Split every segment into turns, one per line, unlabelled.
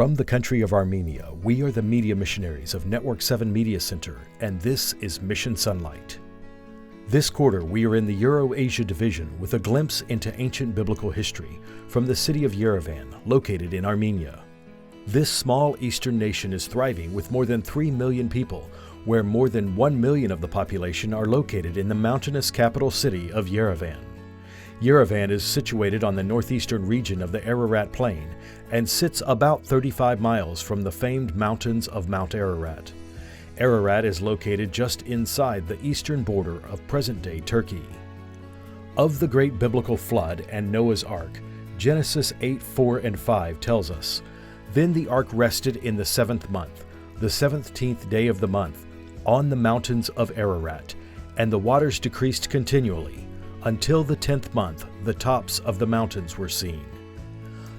From the country of Armenia, we are the media missionaries of Network 7 Media Center, and this is Mission Sonlight. This quarter, we are in the Euro-Asia division with a glimpse into ancient biblical history from the city of Yerevan, located in Armenia. This small eastern nation is thriving with more than 3 million people, where more than 1 million of the population are located in the mountainous capital city of Yerevan. Yerevan is situated on the northeastern region of the Ararat Plain and sits about 35 miles from the famed mountains of Mount Ararat. Ararat is located just inside the eastern border of present-day Turkey. Of the great biblical flood and Noah's Ark, Genesis 8:4 and 5 tells us, "Then the ark rested in the 7th month, the 17th day of the month, on the mountains of Ararat, and the waters decreased continually. Until the 10th month, the tops of the mountains were seen."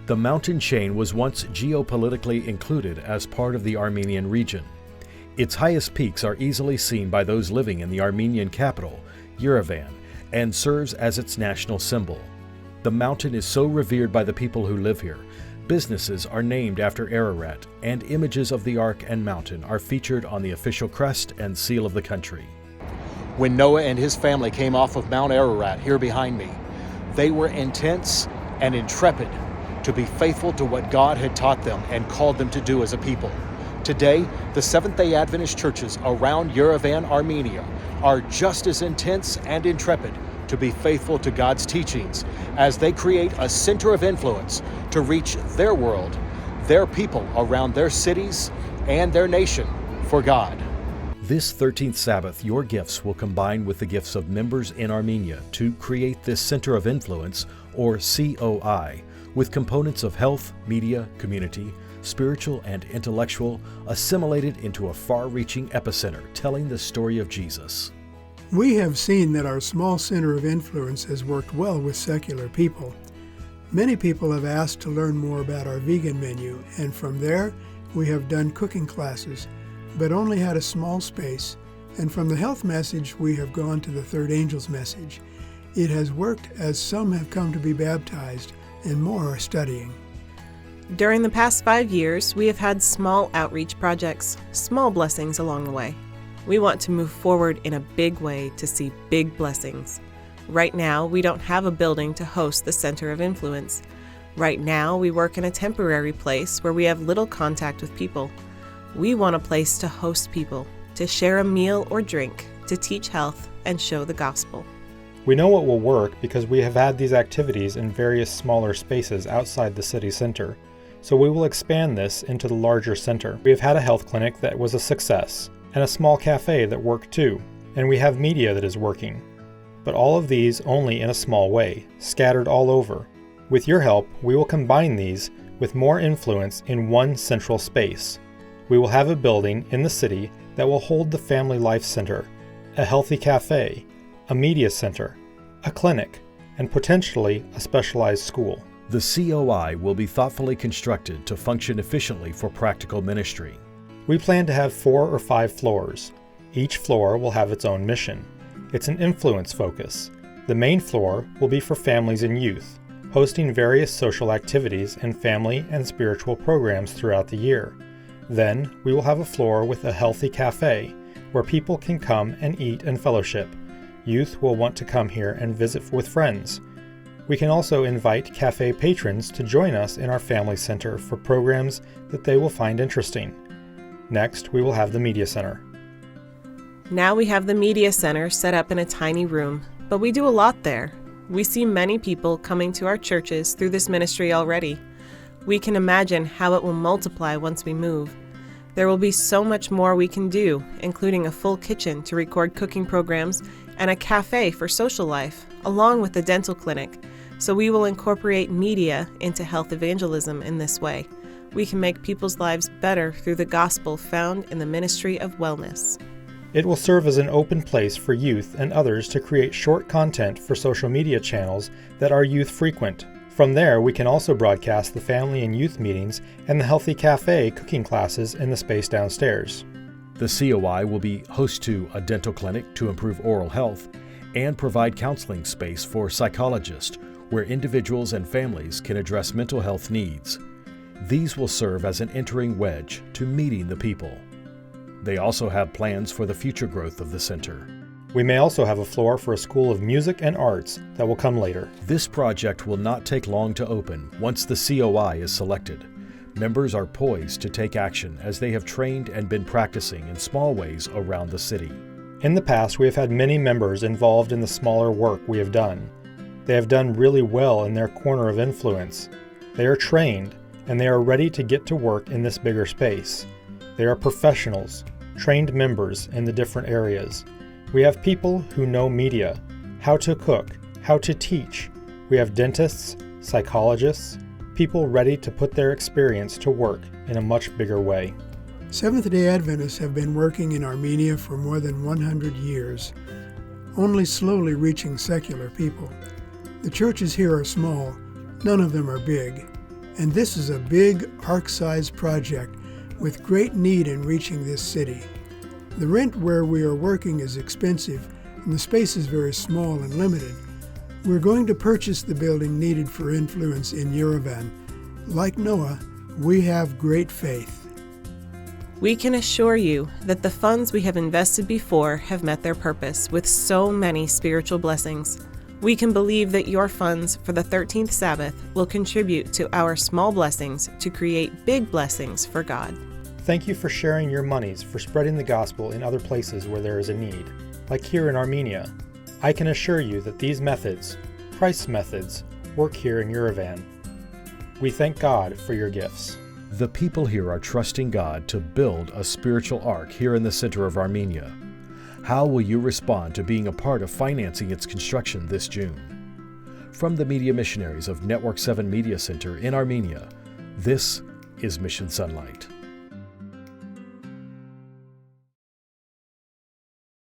The mountain chain was once geopolitically included as part of the Armenian region. Its highest peaks are easily seen by those living in the Armenian capital, Yerevan, and serves as its national symbol. The mountain is so revered by the people who live here. Businesses are named after Ararat, and images of the ark and mountain are featured on the official crest and seal of the country.
When Noah and his family came off of Mount Ararat, here behind me, they were intense and intrepid to be faithful to what God had taught them and called them to do as a people. Today, the Seventh-day Adventist churches around Yerevan, Armenia, are just as intense and intrepid to be faithful to God's teachings as they create a center of influence to reach their world, their people around their cities, and their nation for God.
This 13th Sabbath, your gifts will combine with the gifts of members in Armenia to create this Center of Influence, or COI, with components of health, media, community, spiritual, and intellectual, assimilated into a far-reaching epicenter telling the story of Jesus.
We have seen that our small center of influence has worked well with secular people. Many people have asked to learn more about our vegan menu, and from there, we have done cooking classes, but only had a small space, and from the health message we have gone to the third angel's message. It has worked as some have come to be baptized and more are studying.
During the past 5 years, we have had small outreach projects, small blessings along the way. We want to move forward in a big way to see big blessings. Right now, we don't have a building to host the Center of Influence. Right now, we work in a temporary place where we have little contact with people. We want a place to host people, to share a meal or drink, to teach health, and show the gospel.
We know what will work because we have had these activities in various smaller spaces outside the city center, so we will expand this into the larger center. We have had a health clinic that was a success, and a small cafe that worked too, and we have media that is working. But all of these only in a small way, scattered all over. With your help, we will combine these with more influence in one central space. We will have a building in the city that will hold the Family Life Center, a healthy cafe, a media center, a clinic, and potentially a specialized school.
The COI will be thoughtfully constructed to function efficiently for practical ministry.
We plan to have 4 or 5 floors. Each floor will have its own mission. It's an influence focus. The main floor will be for families and youth, hosting various social activities and family and spiritual programs throughout the year. Then, we will have a floor with a healthy cafe, where people can come and eat and fellowship. Youth will want to come here and visit with friends. We can also invite cafe patrons to join us in our family center for programs that they will find interesting. Next, we will have the media center.
Now we have the media center set up in a tiny room, but we do a lot there. We see many people coming to our churches through this ministry already. We can imagine how it will multiply once we move. There will be so much more we can do, including a full kitchen to record cooking programs and a cafe for social life, along with the dental clinic. So we will incorporate media into health evangelism in this way. We can make people's lives better through the gospel found in the ministry of wellness.
It will serve as an open place for youth and others to create short content for social media channels that our youth frequent. From there, we can also broadcast the family and youth meetings and the Healthy Cafe cooking classes in the space downstairs.
The COI will be host to a dental clinic to improve oral health and provide counseling space for psychologists, where individuals and families can address mental health needs. These will serve as an entering wedge to meeting the people. They also have plans for the future growth of the center.
We may also have a floor for a school of music and arts that will come later.
This project will not take long to open once the COI is selected. Members are poised to take action as they have trained and been practicing in small ways around the city.
In the past, we have had many members involved in the smaller work we have done. They have done really well in their corner of influence. They are trained, and they are ready to get to work in this bigger space. They are professionals, trained members in the different areas. We have people who know media, how to cook, how to teach. We have dentists, psychologists, people ready to put their experience to work in a much bigger way.
Seventh-day Adventists have been working in Armenia for more than 100 years, only slowly reaching secular people. The churches here are small, none of them are big, and this is a big, ark-sized project with great need in reaching this city. The rent where we are working is expensive, and the space is very small and limited. We're going to purchase the building needed for influence in Yerevan. Like Noah, we have great faith.
We can assure you that the funds we have invested before have met their purpose with so many spiritual blessings. We can believe that your funds for the 13th Sabbath will contribute to our small blessings to create big blessings for God.
Thank you for sharing your monies for spreading the gospel in other places where there is a need, like here in Armenia. I can assure you that these methods, Christ's methods, work here in Yerevan. We thank God for your gifts.
The people here are trusting God to build a spiritual ark here in the center of Armenia. How will you respond to being a part of financing its construction this June? From the media missionaries of Network 7 Media Center in Armenia, this is Mission Sonlight.